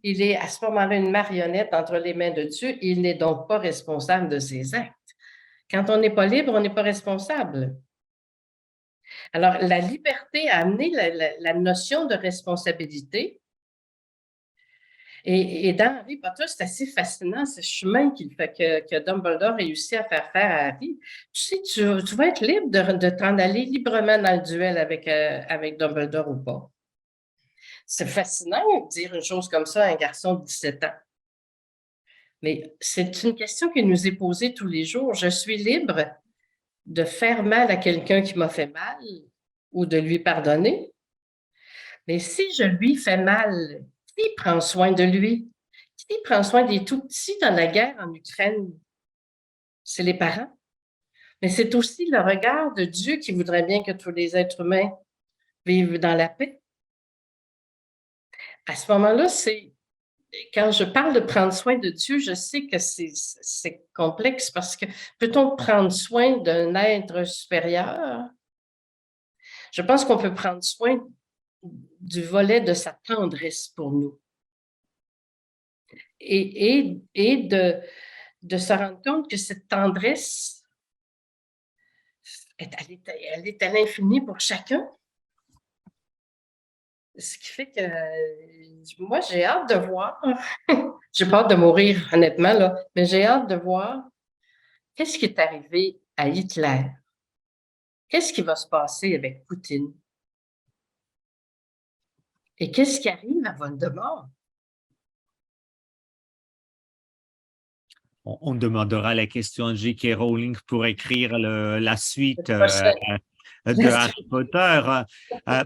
il est à ce moment-là une marionnette entre les mains de Dieu. Il n'est donc pas responsable de ses actes. Quand on n'est pas libre, on n'est pas responsable. Alors, la liberté a amené la notion de responsabilité. Et dans Harry Potter, c'est assez fascinant ce chemin que Dumbledore réussit à faire à Harry. Tu sais, tu vas être libre de t'en aller librement dans le duel avec Dumbledore ou pas. C'est fascinant de dire une chose comme ça à un garçon de 17 ans. Mais c'est une question qui nous est posée tous les jours. Je suis libre de faire mal à quelqu'un qui m'a fait mal ou de lui pardonner. Mais si je lui fais mal, qui prend soin de lui? Qui prend soin des tout-petits dans la guerre en Ukraine? C'est les parents. Mais c'est aussi le regard de Dieu qui voudrait bien que tous les êtres humains vivent dans la paix. À ce moment-là, quand je parle de prendre soin de Dieu, je sais que c'est complexe parce que peut-on prendre soin d'un être supérieur? Je pense qu'on peut prendre soin du volet de sa tendresse pour nous. Et de se rendre compte que cette tendresse, elle est à l'infini pour chacun. Ce qui fait que moi, j'ai hâte de voir. J'ai pas hâte de mourir, honnêtement, là, mais j'ai hâte de voir qu'est-ce qui est arrivé à Hitler. Qu'est-ce qui va se passer avec Poutine? Et qu'est-ce qui arrive à Voldemort? On demandera la question à J.K. Rowling pour écrire la suite de Harry Potter.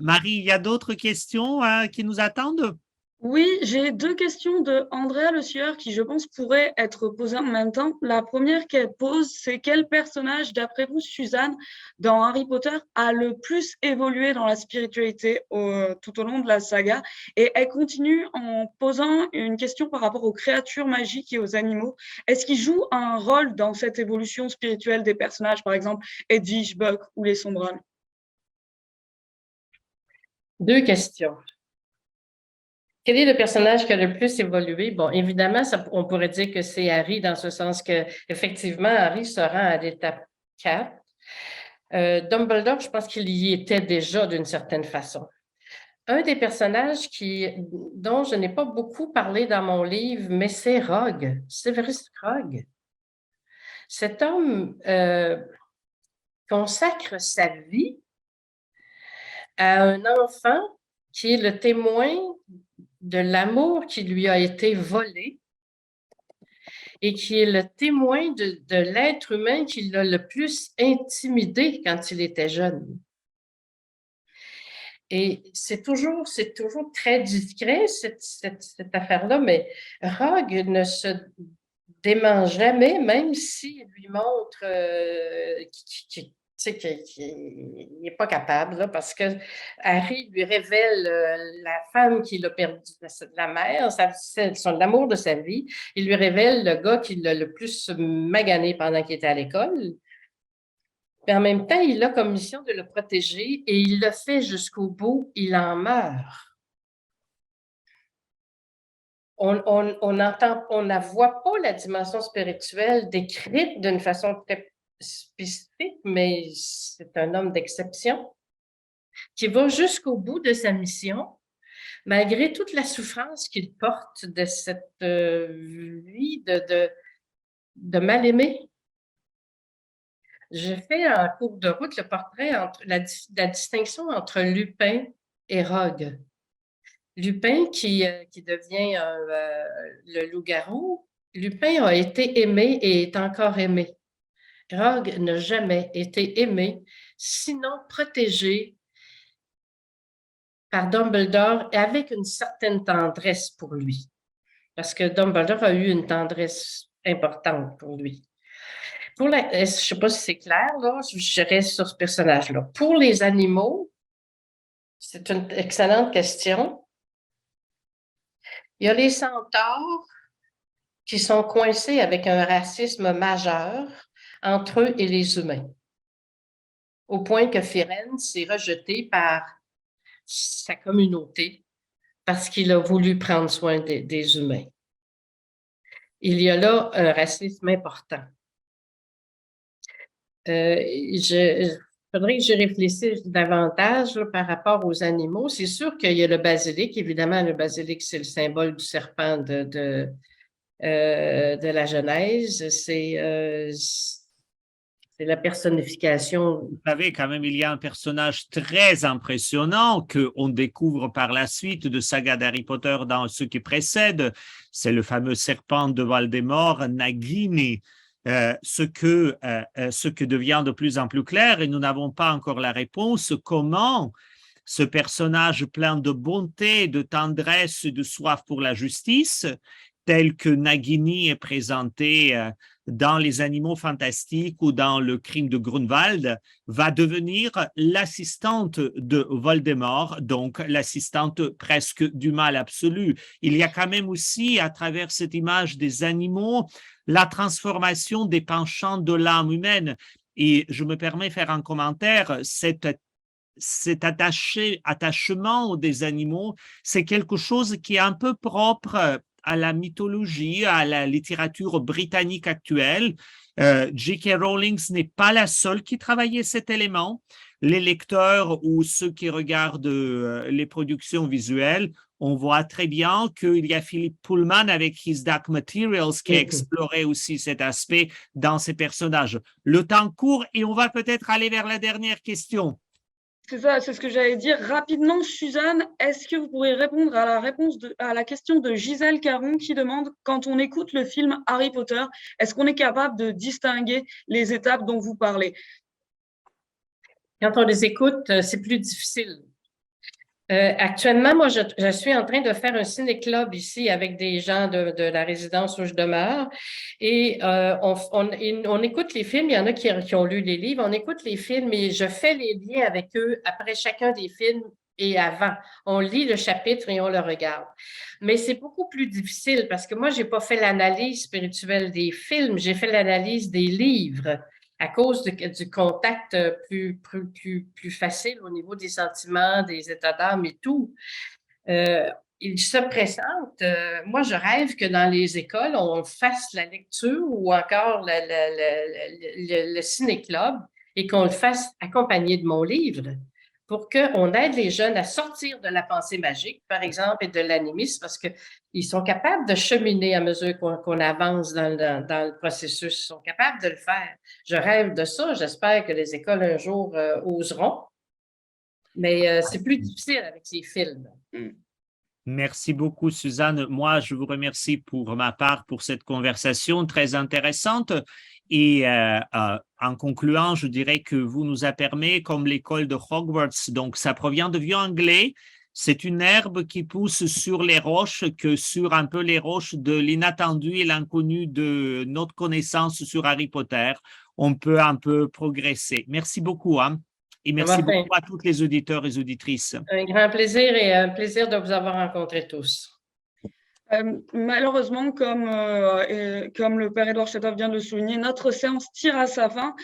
Marie, il y a d'autres questions qui nous attendent? Oui, j'ai deux questions de Andrea Le Sieur qui, je pense, pourraient être posées en même temps. La première qu'elle pose, c'est quel personnage, d'après vous, Suzanne, dans Harry Potter, a le plus évolué dans la spiritualité tout au long de la saga? Et elle continue en posant une question par rapport aux créatures magiques et aux animaux. Est-ce qu'ils jouent un rôle dans cette évolution spirituelle des personnages, par exemple Edwige, Buck ou les Sombrales? Deux questions. Quel est le personnage qui a le plus évolué? Bon, évidemment, on pourrait dire que c'est Harry, dans ce sens que, effectivement, Harry se rend à l'étape 4. Dumbledore, je pense qu'il y était déjà d'une certaine façon. Un des personnages dont je n'ai pas beaucoup parlé dans mon livre, mais c'est Rogue, Severus Rogue. Cet homme consacre sa vie à un enfant qui est le témoin de l'amour qui lui a été volé et qui est le témoin de l'être humain qui l'a le plus intimidé quand il était jeune. Et c'est toujours très discret, cette affaire-là, mais Rogue ne se dément jamais, même s'il lui montre qu'il n'est pas capable, là, parce que Harry lui révèle la femme qu'il a perdue, la mère, l'amour de sa vie. Il lui révèle le gars qui l'a le plus magané pendant qu'il était à l'école. Mais en même temps, il a comme mission de le protéger et il le fait jusqu'au bout, il en meurt. On ne voit pas la dimension spirituelle décrite d'une façon très spécifique, mais c'est un homme d'exception qui va jusqu'au bout de sa mission, malgré toute la souffrance qu'il porte de cette vie de mal-aimé. Je fais en cours de route le portrait entre la distinction entre Lupin et Rogue. Lupin qui devient le loup-garou, Lupin a été aimé et est encore aimé. Rogue n'a jamais été aimé, sinon protégé par Dumbledore et avec une certaine tendresse pour lui. Parce que Dumbledore a eu une tendresse importante pour lui. Je ne sais pas si c'est clair, là, je reste sur ce personnage-là. Pour les animaux, c'est une excellente question. Il y a les centaures qui sont coincés avec un racisme majeur entre eux et les humains, au point que Firenze est rejeté par sa communauté parce qu'il a voulu prendre soin des humains. Il y a là un racisme important. faudrait que je réfléchisse davantage là, par rapport aux animaux. C'est sûr qu'il y a le basilic. Évidemment, le basilic, c'est le symbole du serpent de la Genèse. C'est la personnification. Vous savez, quand même, il y a un personnage très impressionnant qu'on découvre par la suite de saga d'Harry Potter dans ce qui précède. C'est le fameux serpent de Voldemort, Nagini. Ce que devient de plus en plus clair, et nous n'avons pas encore la réponse, comment ce personnage plein de bonté, de tendresse et de soif pour la justice, tel que Nagini est présenté dans Les Animaux Fantastiques ou dans Le Crime de Grunwald, va devenir l'assistante de Voldemort, donc l'assistante presque du mal absolu. Il y a quand même aussi, à travers cette image des animaux, la transformation des penchants de l'âme humaine. Et je me permets de faire un commentaire, cet attachement des animaux, c'est quelque chose qui est un peu propre à la mythologie, à la littérature britannique actuelle. J.K. Rowling n'est pas la seule qui travaillait cet élément. Les lecteurs ou ceux qui regardent les productions visuelles, on voit très bien qu'il y a Philip Pullman avec His Dark Materials qui a exploré aussi cet aspect dans ses personnages. Le temps court et on va peut-être aller vers la dernière question. C'est ça, c'est ce que j'allais dire. Rapidement, Suzanne, est-ce que vous pourriez répondre à la question de Gisèle Caron qui demande, quand on écoute le film Harry Potter, est-ce qu'on est capable de distinguer les étapes dont vous parlez? Quand on les écoute, c'est plus difficile. Actuellement, moi, je suis en train de faire un ciné-club ici avec des gens de la résidence où je demeure et on écoute les films. Il y en a qui ont lu les livres. On écoute les films et je fais les liens avec eux après chacun des films et avant. On lit le chapitre et on le regarde. Mais c'est beaucoup plus difficile parce que moi, j'ai pas fait l'analyse spirituelle des films, j'ai fait l'analyse des livres à cause du contact plus facile au niveau des sentiments, des états d'âme et tout. Il se présente, moi je rêve que dans les écoles, on fasse la lecture ou encore le ciné-club et qu'on le fasse accompagné de mon livre pour qu'on aide les jeunes à sortir de la pensée magique, par exemple, et de l'animisme, parce qu'ils sont capables de cheminer à mesure qu'on avance dans le processus. Ils sont capables de le faire. Je rêve de ça. J'espère que les écoles un jour oseront. Mais c'est plus difficile avec les films. Merci beaucoup, Suzanne. Moi, je vous remercie pour ma part pour cette conversation très intéressante. Et en concluant, je dirais que vous nous a permis, comme l'école de Hogwarts, donc ça provient de vieux anglais, c'est une herbe qui pousse sur les roches, que sur un peu les roches de l'inattendu et l'inconnu de notre connaissance sur Harry Potter, on peut un peu progresser. Merci beaucoup, hein? Et merci beaucoup à tous les auditeurs et auditrices. Un grand plaisir et un plaisir de vous avoir rencontrés tous. Malheureusement, comme le père Édouard Chatov vient de le souligner, notre séance tire à sa fin.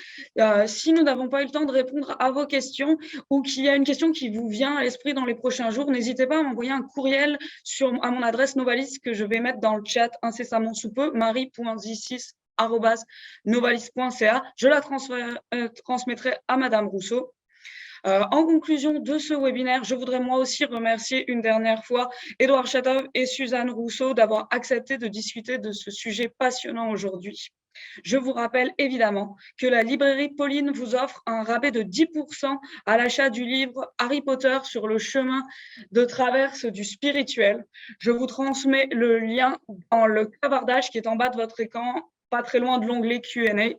Si nous n'avons pas eu le temps de répondre à vos questions ou qu'il y a une question qui vous vient à l'esprit dans les prochains jours, n'hésitez pas à m'envoyer un courriel à mon adresse Novalis que je vais mettre dans le chat incessamment sous peu, marie.z6@novalis.ca. Je la transmettrai à Madame Rousseau. En conclusion de ce webinaire, je voudrais moi aussi remercier une dernière fois Édouard Chatov et Suzanne Rousseau d'avoir accepté de discuter de ce sujet passionnant aujourd'hui. Je vous rappelle évidemment que la librairie Pauline vous offre un rabais de 10% à l'achat du livre Harry Potter sur le chemin de traverse du spirituel. Je vous transmets le lien dans le clavardage qui est en bas de votre écran, pas très loin de l'onglet Q&A.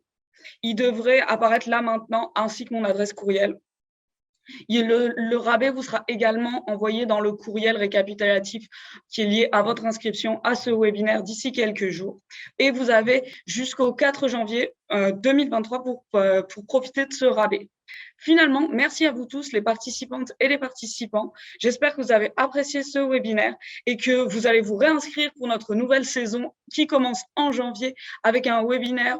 Il devrait apparaître là maintenant, ainsi que mon adresse courriel. Le rabais vous sera également envoyé dans le courriel récapitulatif qui est lié à votre inscription à ce webinaire d'ici quelques jours. Et vous avez jusqu'au 4 janvier 2023 pour profiter de ce rabais. Finalement, merci à vous tous, les participantes et les participants. J'espère que vous avez apprécié ce webinaire et que vous allez vous réinscrire pour notre nouvelle saison qui commence en janvier avec un webinaire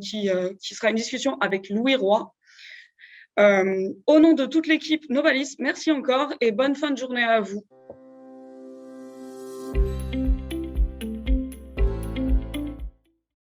qui sera une discussion avec Louis Roy. Au nom de toute l'équipe Novalis, merci encore et bonne fin de journée à vous.